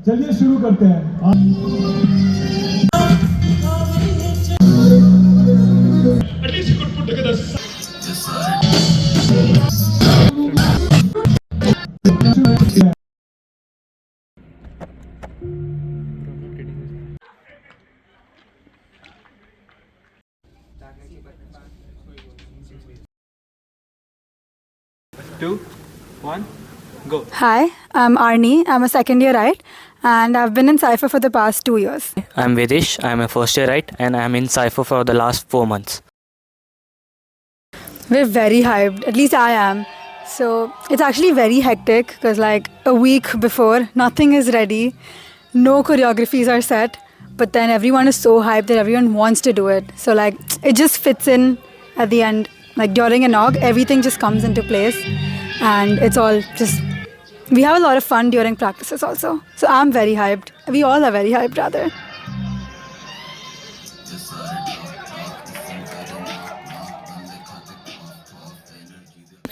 चलिए शुरू करते हैं। Two, one, go. Hi, I'm Arnie. I'm a second year right, and I've been in Cypher for the past 2 years. I'm Vidish. I'm a first year right, and I'm in Cypher for the last 4 months. We're very hyped, at least I am. So it's actually very hectic because like a week before, nothing is ready, no choreographies are set, but then everyone is so hyped that everyone wants to do it. So like it just fits in at the end. Like during inaug, everything just comes into place, and it's all just. We have a lot of fun during practices also. So I'm very hyped. We all are very hyped rather.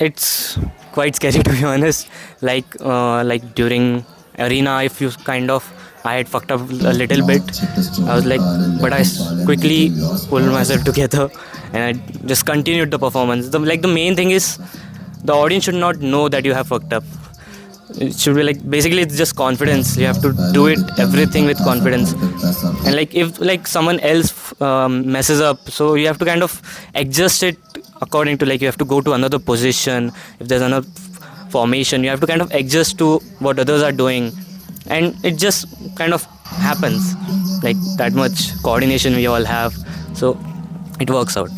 It's quite scary to be honest. Like during arena, if you I had fucked up a little bit. I was like, but I quickly pulled myself together and I just continued the performance. The main thing is the audience should not know that you have fucked up. It should be like basically it's just confidence. You have to do it everything with confidence. And like if like someone else messes up, so you have to kind of adjust it according to like you have to go to another position. If there's another formation, you have to kind of adjust to what others are doing. And it just kind of happens, like that much coordination we all have, so it works out.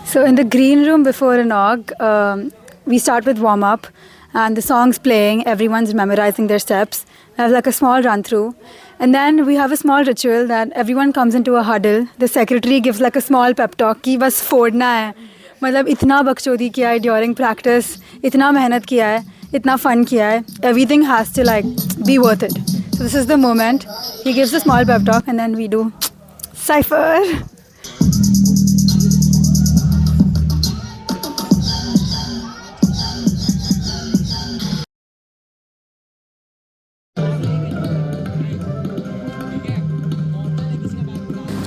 So in the green room before inaug, we start with warm up and the song's playing, everyone's memorizing their steps. We have like a small run through, and then we have a small ritual that everyone comes into a huddle. The secretary gives like a small pep talk कि बस फोड़ना है, मतलब इतना बकचोदी किया है during practice, इतना मेहनत किया है, इतना fun किया है, everything has to like be worth it. So this is the moment. He gives a small pep talk and then we do Cypher.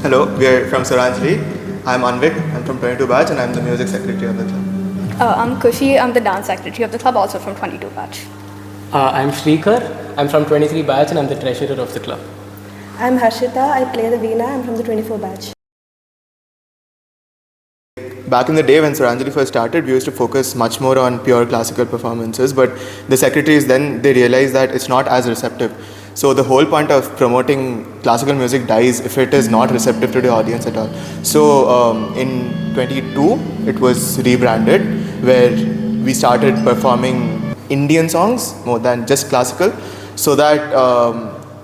Hello, we are from Swaranjali. I'm Anvik. I'm from 22 batch and I'm the music secretary of the club. I'm Kushi. I'm the dance secretary of the club, also from 22 batch. I'm Shrikar. I'm from 23 batch and I'm the treasurer of the club. I'm Harshita. I play the veena. I'm from the 24 batch. Back in the day when Swaranjali first started, we used to focus much more on pure classical performances, but the secretaries then they realized that it's not as receptive. So the whole point of promoting classical music dies if it is not receptive to the audience at all. So in 22, it was rebranded where we started performing Indian songs more than just classical, so that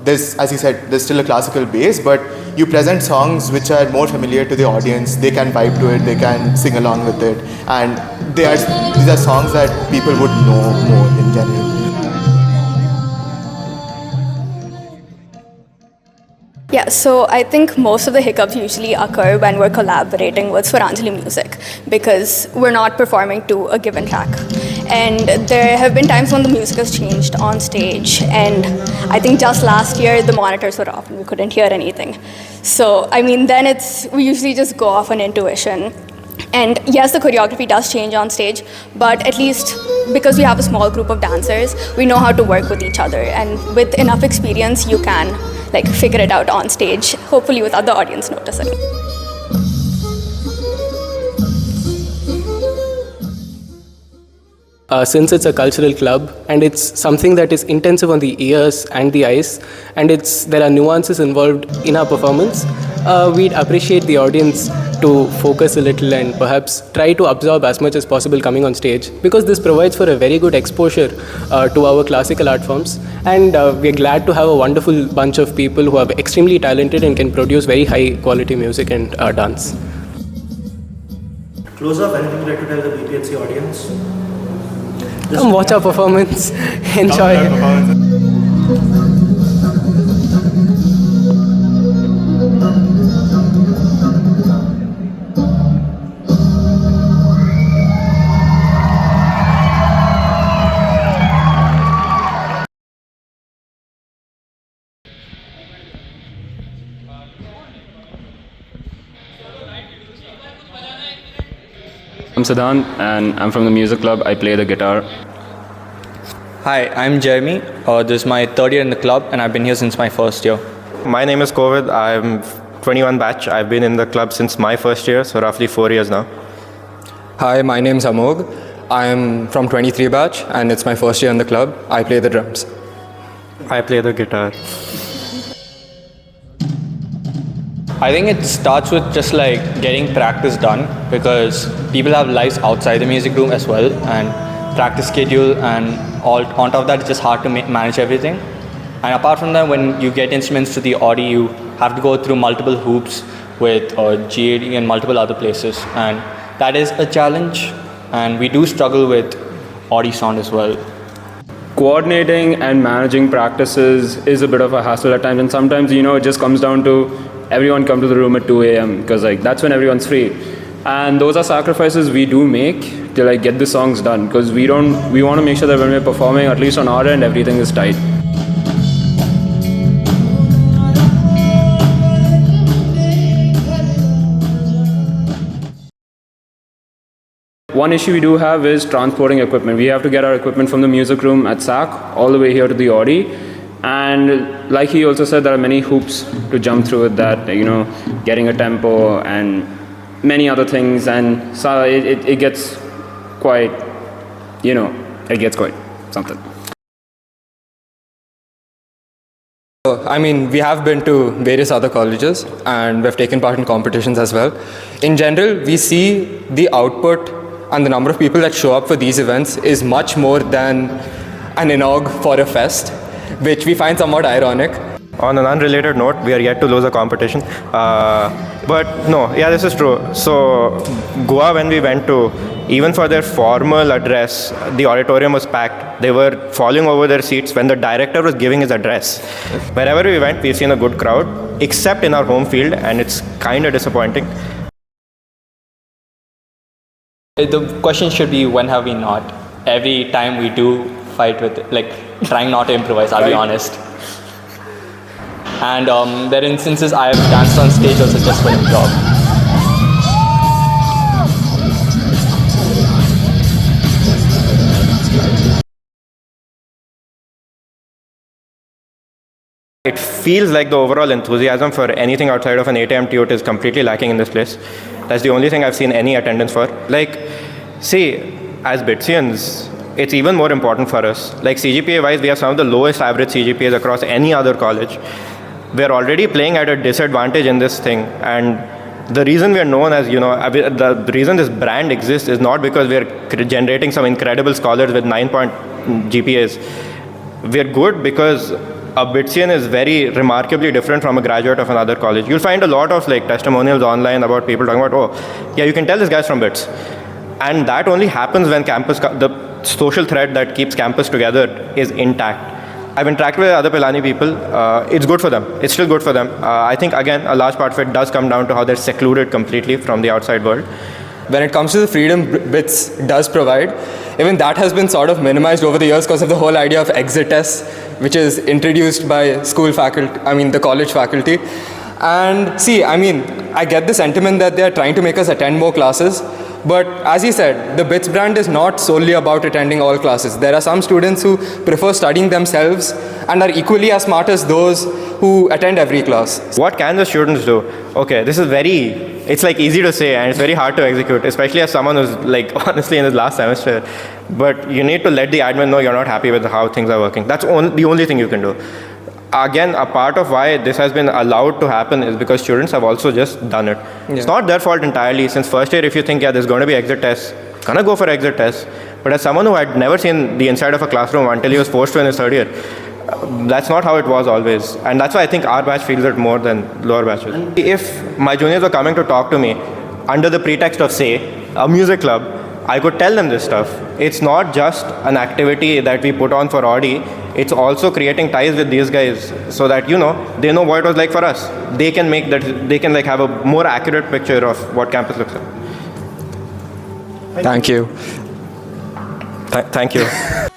there's, as he said, there's still a classical base, but you present songs which are more familiar to the audience. They can vibe to it, they can sing along with it, and these are songs that people would know more in general. Yeah, so I think most of the hiccups usually occur when we're collaborating with Swaranjali music because we're not performing to a given track. And there have been times when the music has changed on stage, and I think just last year the monitors were off and we couldn't hear anything. So I mean, then we usually just go off on intuition. And yes, the choreography does change on stage, but at least because we have a small group of dancers, we know how to work with each other, and with enough experience you can like figure it out on stage, hopefully without the audience noticing. Since it's a cultural club and it's something that is intensive on the ears and the eyes, and there are nuances involved in our performance, we'd appreciate the audience to focus a little and perhaps try to absorb as much as possible coming on stage, because this provides for a very good exposure to our classical art forms, and we're glad to have a wonderful bunch of people who are extremely talented and can produce very high quality music and dance. Close up, anything you'd like to tell the BPHC audience? Come watch our performance, enjoy. I'm Siddhant and I'm from the music club. I play the guitar. Hi, I'm Jeremy. This is my third year in the club and I've been here since my first year. My name is Kovid. I'm 21 batch. I've been in the club since my first year, so roughly 4 years now. Hi, my name's Amog. I'm from 23 batch and it's my first year in the club. I play the drums. I play the guitar. I think it starts with just like getting practice done because people have lives outside the music room as well and practice schedule and all on top of that it's just hard to manage everything. And apart from that, when you get instruments to the Audi, you have to go through multiple hoops with GAD and multiple other places, and that is a challenge. And we do struggle with Audi sound as well. Coordinating and managing practices is a bit of a hassle at times, and sometimes it just comes down to everyone come to the room at 2 a.m. because that's when everyone's free. And those are sacrifices we do make to get the songs done because we want to make sure that when we're performing, at least on our end, everything is tight. One issue we do have is transporting equipment. We have to get our equipment from the music room at SAC all the way here to the Audi. And like he also said, there are many hoops to jump through with that, getting a tempo and many other things. And so it gets quite, it gets quite something. We have been to various other colleges and we've taken part in competitions as well. In general, we see the output and the number of people that show up for these events is much more than an inaug for a fest, which we find somewhat ironic. On an unrelated note, we are yet to lose a competition. But no, yeah, this is true. So Goa, when we went to, even for their formal address, the auditorium was packed. They were falling over their seats when the director was giving his address. Wherever we went, we've seen a good crowd, except in our home field, and it's kind of disappointing. The question should be, when have we not? Every time we do fight with it, trying not to improvise, I'll be honest. And there are instances I have danced on stage also just for the job. It feels like the overall enthusiasm for anything outside of an 8 a.m. tute is completely lacking in this place. That's the only thing I've seen any attendance for. See, as BITSians, it's even more important for us. CGPA-wise, we have some of the lowest average CGPAs across any other college. We're already playing at a disadvantage in this thing. And the reason we're known as, the reason this brand exists is not because we're generating some incredible scholars with 9-point GPAs. We're good because a BITSian is very remarkably different from a graduate of another college. You'll find a lot of testimonials online about people talking about, oh, yeah, you can tell this guy's from BITS. And that only happens when the social thread that keeps campus together is intact. I've interacted with other Pilani people. It's good for them. It's still good for them. I think, again, a large part of it does come down to how they're secluded completely from the outside world. When it comes to the freedom BITS does provide, even that has been sort of minimized over the years because of the whole idea of exit tests, which is introduced by school faculty, the college faculty. And see, I get the sentiment that they're trying to make us attend more classes. But as he said, the BITS brand is not solely about attending all classes. There are some students who prefer studying themselves and are equally as smart as those who attend every class. What can the students do? Okay, this is it's easy to say and it's very hard to execute, especially as someone who's honestly in his last semester. But you need to let the admin know you're not happy with how things are working. That's the only thing you can do. Again, a part of why this has been allowed to happen is because students have also just done it. Yeah. It's not their fault entirely. Since first year, if you think, there's going to be exit tests, gonna go for exit tests. But as someone who had never seen the inside of a classroom until he was forced to in his third year, that's not how it was always. And that's why I think our batch feels it more than lower batches. If my juniors were coming to talk to me under the pretext of, say, a music club, I could tell them this stuff. It's not just an activity that we put on for Audi. It's also creating ties with these guys so that, they know what it was like for us. They can have a more accurate picture of what campus looks like. Thank you. Thank you.